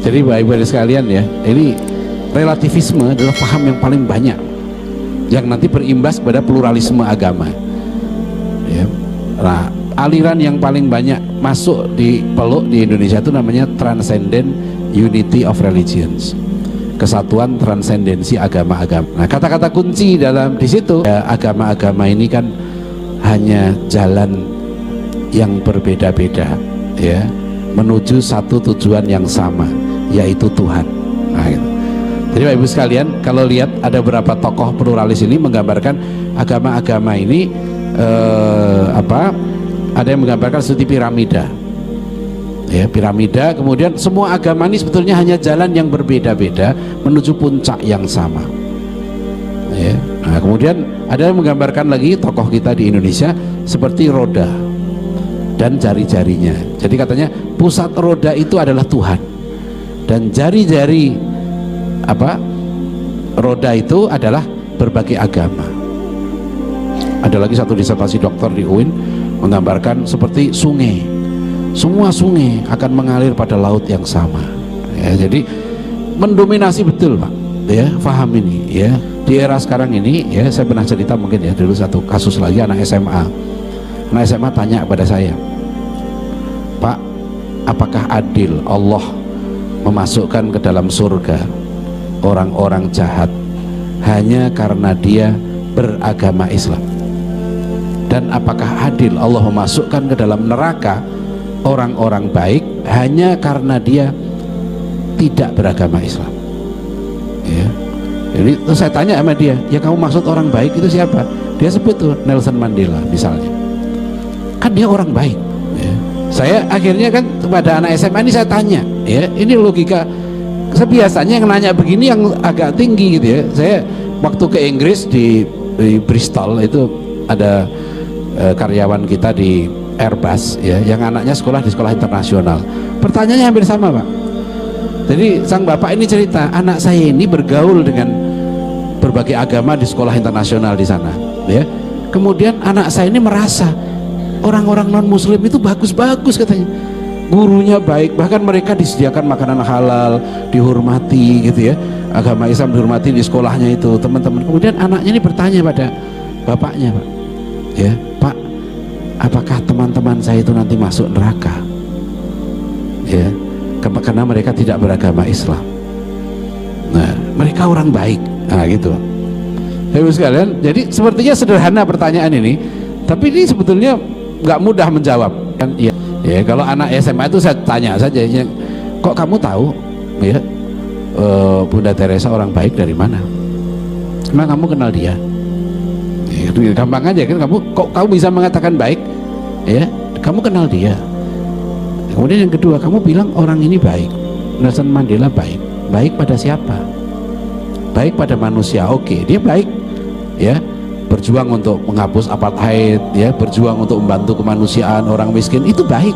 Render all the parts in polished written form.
Jadi Bapak Ibu sekalian ya, ini relativisme adalah paham yang paling banyak yang nanti berimbas pada pluralisme agama ya. Nah, aliran yang paling banyak masuk di peluk di Indonesia itu namanya Transcendent Unity of Religions, kesatuan transendensi agama-agama. Nah, kata-kata kunci dalam di situ ya, agama-agama ini kan hanya jalan yang berbeda-beda ya menuju satu tujuan yang sama, yaitu Tuhan. Nah, gitu. Jadi Bapak Ibu sekalian, kalau lihat ada beberapa tokoh pluralis ini menggambarkan agama-agama ini ada yang menggambarkan seperti piramida ya, piramida, kemudian semua agama ini sebetulnya hanya jalan yang berbeda-beda menuju puncak yang sama ya. Nah, kemudian ada yang menggambarkan lagi tokoh kita di Indonesia seperti roda dan jari-jarinya. Jadi katanya pusat roda itu adalah Tuhan dan jari-jari roda itu adalah berbagai agama. Ada lagi satu disertasi doktor di UIN menggambarkan seperti sungai, semua sungai akan mengalir pada laut yang sama ya. Jadi mendominasi betul Pak ya, paham ini ya. Di era sekarang ini ya, saya pernah cerita mungkin ya, dulu satu kasus lagi anak SMA tanya kepada saya, Pak, apakah adil Allah memasukkan ke dalam surga orang-orang jahat hanya karena dia beragama Islam, dan apakah adil Allah memasukkan ke dalam neraka orang-orang baik hanya karena dia tidak beragama Islam ya. Jadi terus saya tanya sama dia, ya kamu maksud orang baik itu siapa? Dia sebut tuh Nelson Mandela misalnya, kan dia orang baik ya. Saya akhirnya kan kepada anak SMA ini saya tanya ya, ini logika sebiasanya yang nanya begini yang agak tinggi gitu ya. Saya waktu ke Inggris di Bristol itu ada karyawan kita di Airbus ya, yang anaknya sekolah di sekolah internasional. Pertanyaannya hampir sama Pak. Jadi sang bapak ini cerita, anak saya ini bergaul dengan berbagai agama di sekolah internasional di sana ya. Kemudian anak saya ini merasa orang-orang non muslim itu bagus-bagus katanya, gurunya baik, bahkan mereka disediakan makanan halal, dihormati gitu ya, agama Islam dihormati di sekolahnya itu teman-teman. Kemudian anaknya ini bertanya pada bapaknya, Pak ya, Pak, apakah teman-teman saya itu nanti masuk neraka ya, karena mereka tidak beragama Islam. Nah, mereka orang baik. Nah gitu Ibu sekalian. Jadi sepertinya sederhana pertanyaan ini, tapi ini sebetulnya nggak mudah menjawab kan ya. Ya, kalau anak SMA itu saya tanya saja, ya, kok kamu tahu ya Bunda Teresa orang baik dari mana? Emang kamu kenal dia? Ya, gampang aja kan, kok kamu bisa mengatakan baik? Ya, kamu kenal dia. Kemudian yang kedua, kamu bilang orang ini baik, Nelson Mandela baik. Baik pada siapa? Baik pada manusia. Oke, dia baik ya, berjuang untuk menghapus apartheid ya, berjuang untuk membantu kemanusiaan orang miskin, itu baik.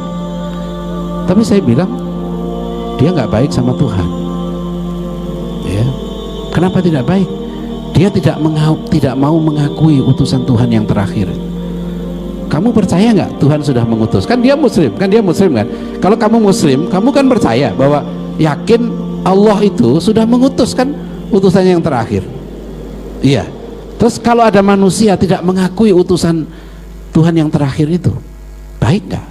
Tapi saya bilang dia nggak baik sama Tuhan ya. Kenapa tidak baik? Dia tidak mau mengakui utusan Tuhan yang terakhir. Kamu percaya nggak Tuhan sudah mengutus? Kan dia muslim kan. Kalau kamu muslim, kamu kan percaya bahwa yakin Allah itu sudah mengutus kan utusannya yang terakhir. Iya. Terus kalau ada manusia tidak mengakui utusan Tuhan yang terakhir itu, baik nggak?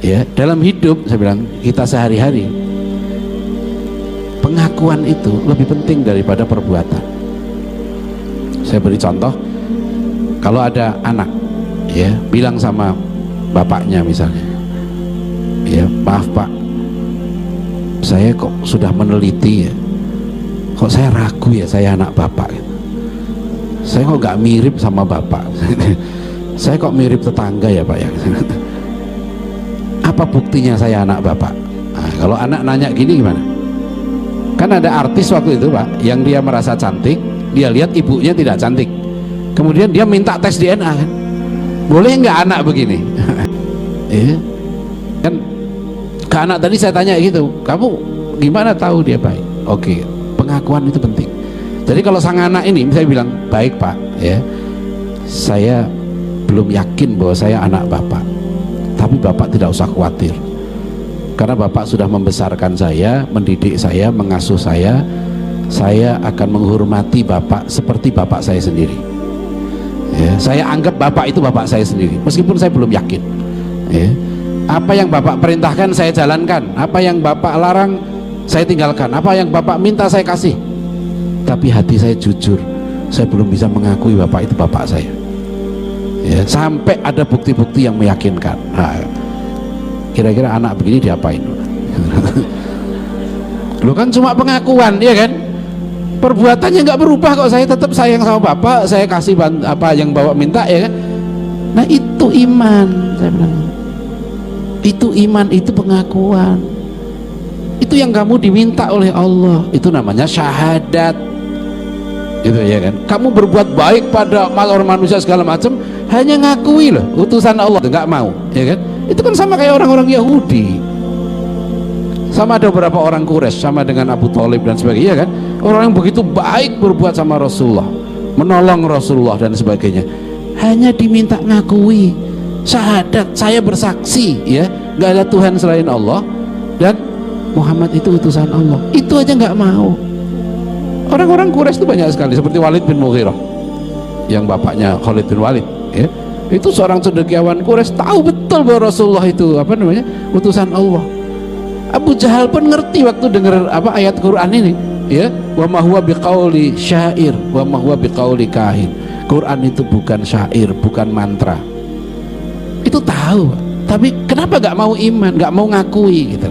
Ya, dalam hidup saya bilang kita sehari-hari, pengakuan itu lebih penting daripada perbuatan. Saya beri contoh, kalau ada anak ya bilang sama bapaknya misalnya, ya maaf Pak, saya kok sudah meneliti ya, kok saya ragu ya saya anak bapak gitu. Saya kok gak mirip sama bapak saya kok mirip tetangga ya Pak ya apa buktinya saya anak bapak? Nah, kalau anak nanya gini gimana? Kan ada artis waktu itu Pak yang dia merasa cantik, dia lihat ibunya tidak cantik, kemudian dia minta tes DNA kan, boleh nggak anak begini? Ya kan, ke anak tadi saya tanya gitu, kamu gimana tahu dia baik? Oke, pengakuan itu penting. Jadi kalau sang anak ini saya bilang baik Pak ya, saya belum yakin bahwa saya anak bapak, tapi bapak tidak usah khawatir, Karena bapak sudah membesarkan saya, mendidik saya, mengasuh saya akan menghormati bapak seperti bapak saya sendiri. Ya, saya anggap bapak itu bapak saya sendiri, meskipun saya belum yakin. Ya, apa yang bapak perintahkan saya jalankan, apa yang bapak larang saya tinggalkan, apa yang bapak minta saya kasih. Tapi hati saya jujur, saya belum bisa mengakui bapak itu bapak saya. Ya, sampai ada bukti-bukti yang meyakinkan. Nah, kira-kira anak begini diapain? Lu kan cuma pengakuan, ya kan? Perbuatannya nggak berubah kok, saya tetap sayang sama bapak, saya kasih apa yang bapak minta, ya kan? Nah itu iman, saya bilang. Itu iman, itu pengakuan. Itu yang kamu diminta oleh Allah, itu namanya syahadat. Gitu ya kan? Kamu berbuat baik pada orang manusia segala macam, hanya ngakui loh, utusan Allah, nggak mau, ya kan? Itu kan sama kayak orang-orang Yahudi, sama ada beberapa orang Quraisy, sama dengan Abu Thalib dan sebagainya, kan? Orang yang begitu baik berbuat sama Rasulullah, menolong Rasulullah dan sebagainya, hanya diminta ngakui syahadat, saya bersaksi ya nggak ada Tuhan selain Allah dan Muhammad itu utusan Allah. Itu aja nggak mau. Orang-orang Quraisy itu banyak sekali, seperti Walid bin Mughirah yang bapaknya Khalid bin Walid, ya. Itu seorang cendekiawan Quraisy, tahu betul bahwa Rasulullah itu utusan Allah. Abu Jahal pun ngerti waktu dengar ayat Quran ini, ya, wa ma huwa biqauli syair wa ma huwa biqauli kahin. Quran itu bukan syair, bukan mantra. Itu tahu, tapi kenapa nggak mau iman, nggak mau ngakui gitu.